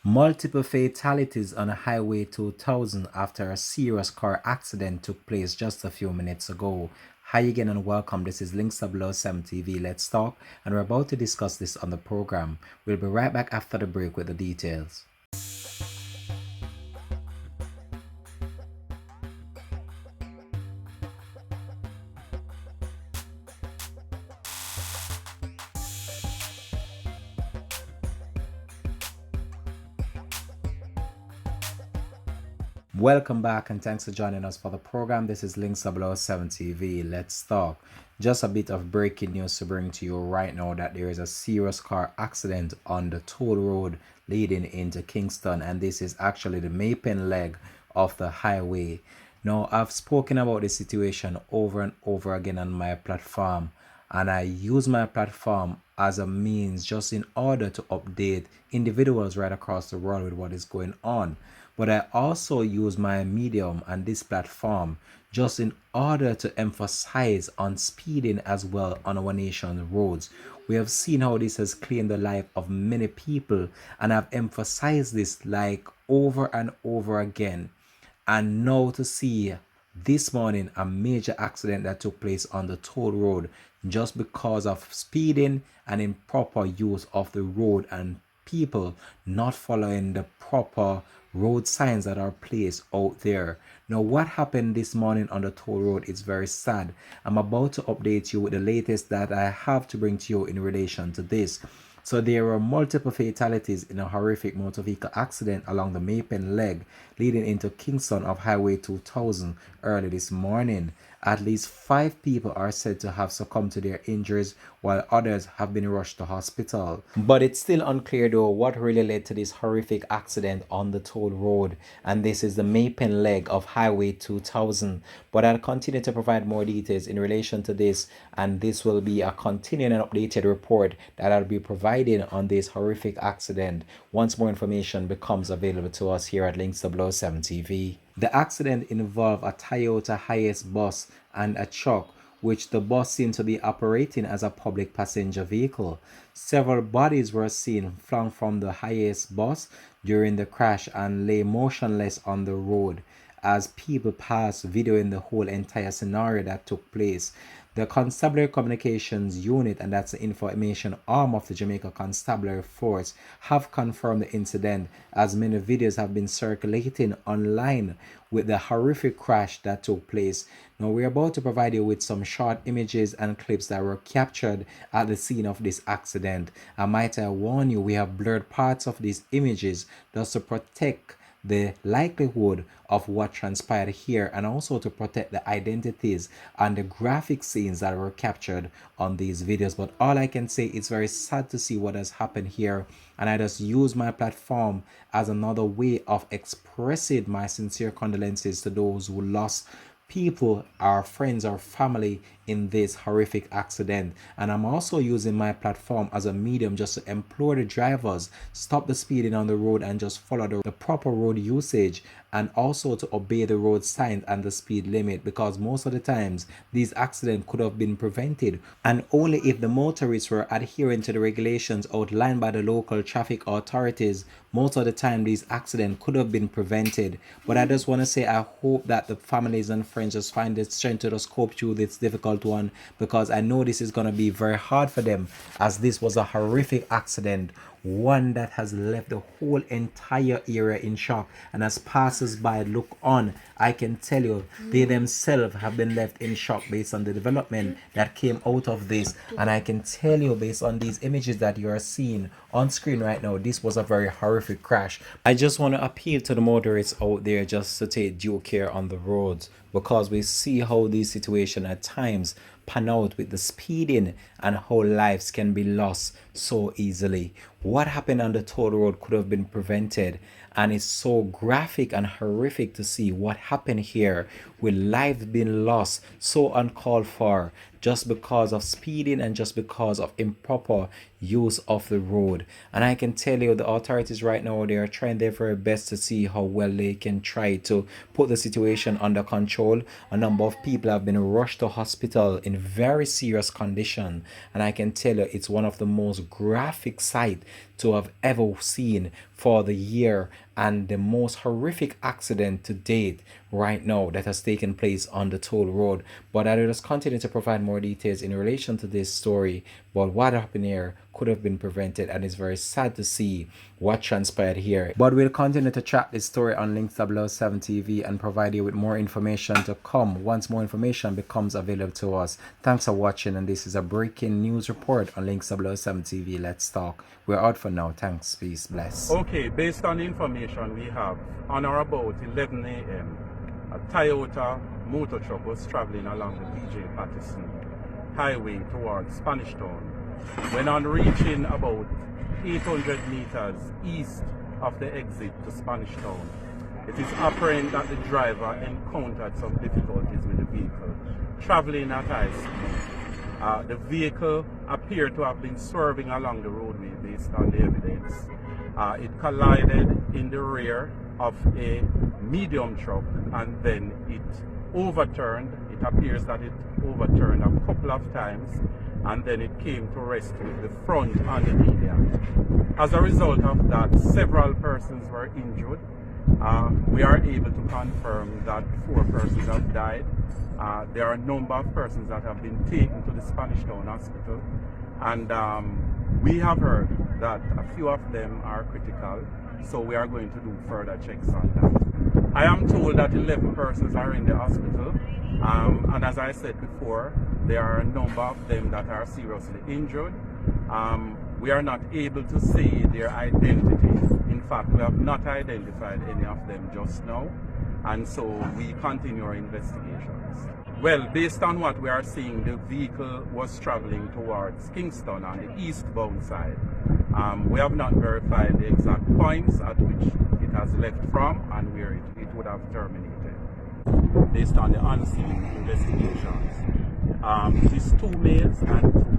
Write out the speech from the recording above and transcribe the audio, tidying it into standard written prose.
Multiple fatalities on Highway 2000 after a serious car accident took place just a few minutes ago. Hi again and welcome. This is Links Below 7 TV. Let's talk, and we're about to discuss this on the program. We'll be right back after the break with the details. Welcome back and thanks for joining us for the program. This is Links Below 7 TV. Let's talk. Just a bit of breaking news to bring to you right now that there is a serious car accident on the toll road leading into Kingston, and this is actually the Mapen leg of the highway. Now, I've spoken about this situation over and over again on my platform, and I use my platform as a means just in order to update individuals right across the world with what is going on. But I also use my medium and this platform just in order to emphasize on speeding as well on our nation's roads. We have seen how this has claimed the life of many people, and I've emphasized this like over and over again. And now to see this morning a major accident that took place on the toll road just because of speeding and improper use of the road and people not following the proper road signs that are placed out there. Now, what happened this morning on the toll road is very sad. I'm about to update you with the latest that I have to bring to you in relation to this. So there were multiple fatalities in a horrific motor vehicle accident along the Mapen leg leading into Kingston of Highway 2000 early this morning. At least 5 people are said to have succumbed to their injuries, while others have been rushed to hospital. But it's still unclear though what really led to this horrific accident on the toll road, and this is the Mapen leg of Highway 2000. But I'll continue to provide more details in relation to this, and this will be a continuing and updated report that I'll be providing on this horrific accident once more information becomes available to us here at Links Below 7 TV. The accident involved a Toyota Hiace bus and a truck, which the bus seemed to be operating as a public passenger vehicle. Several bodies were seen flung from the Hiace bus during the crash and lay motionless on the road as people passed, videoing the whole entire scenario that took place. The Constabulary Communications Unit, and that's the information arm of the Jamaica Constabulary Force, have confirmed the incident, as many videos have been circulating online with the horrific crash that took place. Now, we're about to provide you with some short images and clips that were captured at the scene of this accident. And might I warn you, we have blurred parts of these images just to protect the likelihood of what transpired here, and also to protect the identities and the graphic scenes that were captured on these videos. But all I can say, it's very sad to see what has happened here, and I just use my platform as another way of expressing my sincere condolences to those who lost people, our friends, our family in this horrific accident. And I'm also using my platform as a medium just to implore the drivers, stop the speeding on the road and just follow the proper road usage, and also to obey the road signs and the speed limit, because most of the times these accidents could have been prevented, and only if the motorists were adhering to the regulations outlined by the local traffic authorities, most of the time these accidents could have been prevented. But I just want to say, I hope that the families and friends just find the strength to just cope through this difficult one, because I know this is going to be very hard for them, as this was a horrific accident, one that has left the whole entire area in shock. And as passers-by look on, I can tell you they themselves have been left in shock based on the development that came out of this. And I can tell you, based on these images that you are seeing on screen right now, this was a very horrific crash. I just want to appeal to the motorists out there just to take due care on the roads, because we see how these situations at times pan out with the speeding and how lives can be lost so easily. What happened on the toll road could have been prevented, and it's so graphic and horrific to see what happened here, with lives being lost so uncalled for, just because of speeding and just because of improper use of the road. And I can tell you, the authorities right now, they are trying their very best to see how well they can try to put the situation under control. A number of people have been rushed to hospital in very serious condition, and I can tell you, it's one of the most graphic sight to have ever seen for the year, and the most horrific accident to date right now that has taken place on the toll road. But I will just continue to provide more details in relation to this story. But what happened here could have been prevented, and it's very sad to see what transpired here. But we'll continue to track this story on Link 007 TV and provide you with more information to come once more information becomes available to us. Thanks for watching, and this is a breaking news report on Link 007 TV. Let's talk. We're out for now. Thanks. Peace. Bless. Okay, based on the information we have, on or about 11 a.m., a Toyota motor truck was traveling along the PJ Patterson Highway towards Spanish Town. When on reaching about 800 meters east of the exit to Spanish Town, it is apparent that the driver encountered some difficulties with the vehicle traveling at high speed. The vehicle appeared to have been swerving along the roadway based on the evidence. It collided in the rear of a medium truck, and then it overturned. It appears that it overturned a couple of times, and then it came to rest with the front on the median. As a result of that, several persons were injured. We are able to confirm that 4 persons have died. There are a number of persons that have been taken to the Spanish Town Hospital, and we have heard that a few of them are critical, so we are going to do further checks on that. I am told that 11 persons are in the hospital, and as I said before, there are a number of them that are seriously injured. We are not able to say their identity. In fact, we have not identified any of them just now, and so we continue our investigations. Well, based on what we are seeing, the vehicle was traveling towards Kingston on the eastbound side. We have not verified the exact points at which it has left from and where it would have terminated. Based on the on-scene investigations, it is 2 males and 2